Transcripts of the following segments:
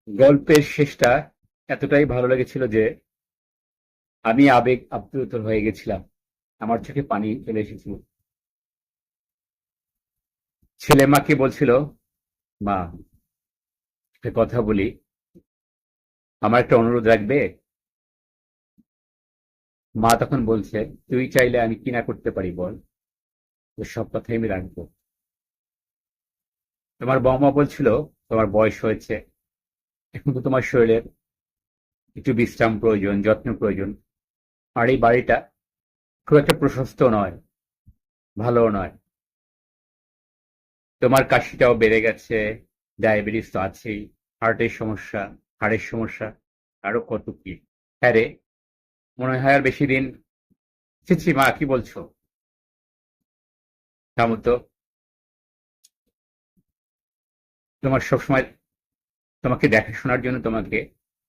গল্পের শেষটা এতটাই ভালো লেগেছিল যে আমি আবেগ আপ্লুত হয়ে গেছিলাম। আমার চোখে পানি চলে এসেছিল। ছেলে মাকে বলছিল, মা, একটা কথা বলি, আমার একটা অনুরোধ রাখবে? মা তখন বলছে, তুই চাইলে আমি কি না করতে পারি বল, তোর সব কথাই আমি রাখবো। তোমার বৌমা বলছিল, তোমার বয়স হয়েছে, এখন তো তোমার শরীরের একটু বিশ্রাম প্রয়োজন, যত্ন প্রয়োজন। আর এই বাড়িটা খুব একটা প্রশস্ত নয়, ভালো নয়। তোমার কাশিটাও বেড়ে গেছে, ডায়াবেটিস তো আছেই, হার্টের সমস্যা, হাড়ের সমস্যা, আরো কত কি। হ্যাঁ রে, মনে হয় আর বেশি দিন। ছি ছি মা, কি বলছো? থামো তো। তোমার সবসময় তোমাকে দেখাশোনার জন্য, তোমাকে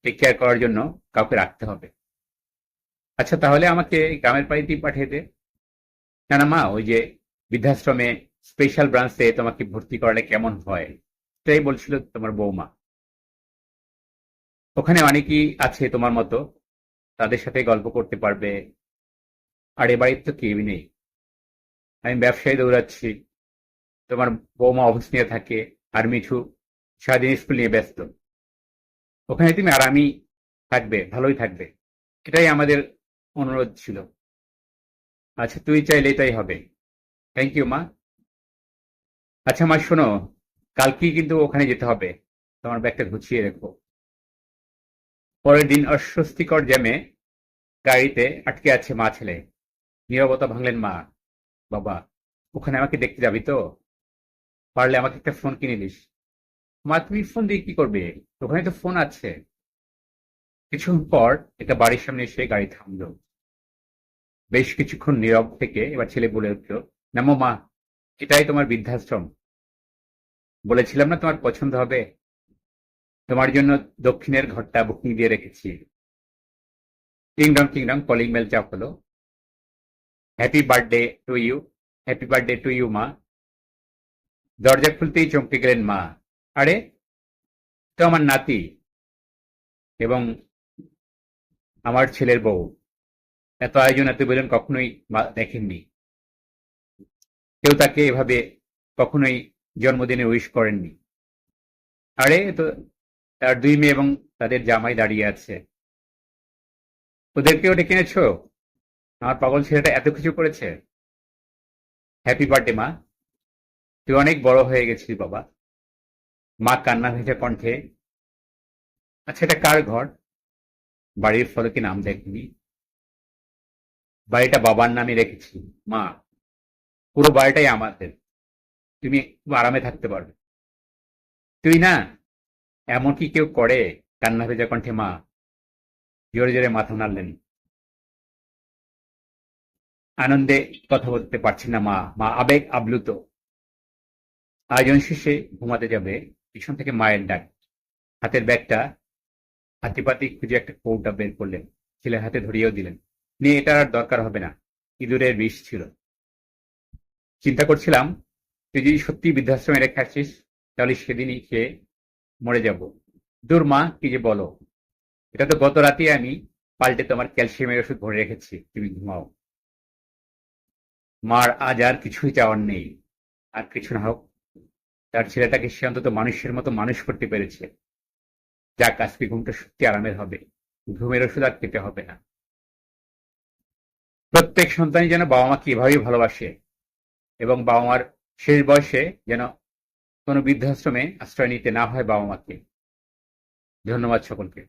টেক কেয়ার করার জন্য কাউকে রাখতে হবে। আচ্ছা, তাহলে আমাকে গ্রামের বাড়িতেই পাঠিয়ে দে। না না মা, ওই যে বৃদ্ধাশ্রমে স্পেশাল ব্রাঞ্চে তোমাকে ভর্তি করালে কেমন হয়, সেটাই বলছিল তোমার বৌমা। ওখানে অনেকেই আছে তোমার মতো, তাদের সাথে গল্প করতে পারবে। আর এ বাড়িতে তো কেউই নেই, আমি ব্যবসায় দৌড়াচ্ছি, তোমার বৌমা অফিস নিয়ে থাকে, আর মিঠু সারাদিন স্কুল নিয়ে ব্যস্ত। ওখানে তুমি আরামই থাকবে, ভালোই থাকবে। এটাই আমাদের অনুরোধ ছিল। আচ্ছা, তুই চাইলে তাই হবে। থ্যাংক ইউ মা। আচ্ছা মা, শোনো, কালকেই কিন্তু ওখানে যেতে হবে, তোমার ব্যাগটা গুছিয়ে রেখো। পরের দিন অস্বস্তিকর জ্যামে গাড়িতে আটকে আছে মা ছেলে। নীরবতা ভাঙলেন মা। বাবা, ওখানে আমাকে দেখতে যাবি তো? পারলে আমাকে একটা ফোন কিনে দিস। মা, তুমি ফোন দিয়ে কি করবে? ওখানে তো ফোন আছে। কিছুক্ষণ পর একটা বাড়ির সামনে এসে গাড়ি থামলো। বেশ কিছুক্ষণ নীরব থেকে এবার ছেলে বলে উঠল, নামো মা, এটাই তোমার বৃদ্ধাশ্রম। বলেছিলাম না তোমার পছন্দ হবে। তোমার জন্য দক্ষিণের ঘরটা বুকিং দিয়ে রেখেছি। কিংডম কিংডম কলিং বেল চাপ হলো। Happy birthday to you, happy birthday to you মা। দরজা খুলতেই চমকে গেলেন মা। আরে, তো আমার নাতি এবং আমার ছেলের বউ। এত আয়োজন, এত বেলুন কখনোই দেখেননি। কেউ তাকে এভাবে কখনোই জন্মদিনে উইশ করেননি। আরে, তো তার দুই মেয়ে এবং তাদের জামাই দাঁড়িয়ে আছে। ওদেরকেও ডেকে এনেছো? আমার পাগল ছেলেটা এত কিছু করেছে। হ্যাপি বার্থডে মা, তুই অনেক বড় হয়ে গেছিস বাবা। মা কান্না ভেজা কণ্ঠে, আচ্ছা, এটা কার ঘর? বাড়ির ফলকে নাম দেখনি। বাড়িটা বাবার নামে রেখেছি মা। পুরো বাড়িটাই আমাদের, তুমি খুব আরামে থাকতে পারবে। তুই না, এমন কি কেউ করে? কান্না ভেজা কণ্ঠে মা জোরে জোরে মাথা নাড়লেন। আনন্দে কথা বলতে পারছেন না মা, মা আবেগ আপ্লুত। আয়োজন শেষে ঘুমাতে যাবে, পিছন থেকে মায়ের ডাক। হাতের ব্যাগটা হাতিপাতি খুঁজে একটা কৌটা বের করলেন, ছেলের হাতে ধরিয়েও দিলেন। নিয়ে, এটা আর দরকার হবে না, ইঁদুরের বিষ ছিল। চিন্তা করছিলাম, তুই যদি সত্যি বৃদ্ধাশ্রমে রেখে আসিস, তাহলে সেদিনই খেয়ে মরে যাব। দূর মা, কি যে বলো। এটা তো গত রাতে আমি পাল্টে তোমার ক্যালসিয়ামের ওষুধ ভরে রেখেছি, তুমি ঘুমাও। মার আজ আর কিছুই চাওয়ার নেই। আর কিছু না হোক, তার ছেলেটাকে সে অন্তত মানুষের মতো মানুষ করতে পেরেছে। যাক, আজকে ঘুমটা সত্যি আরামের হবে। ঘুমের ওষুধ আর খেতে হবে না। প্রত্যেক সন্তানই যেন বাবা মাকে এভাবেই ভালোবাসে, এবং বাবা মার শেষ বয়সে যেন কোনো বৃদ্ধাশ্রমে আশ্রয় নিতে না হয় বাবা মাকে। ধন্যবাদ সকলকে।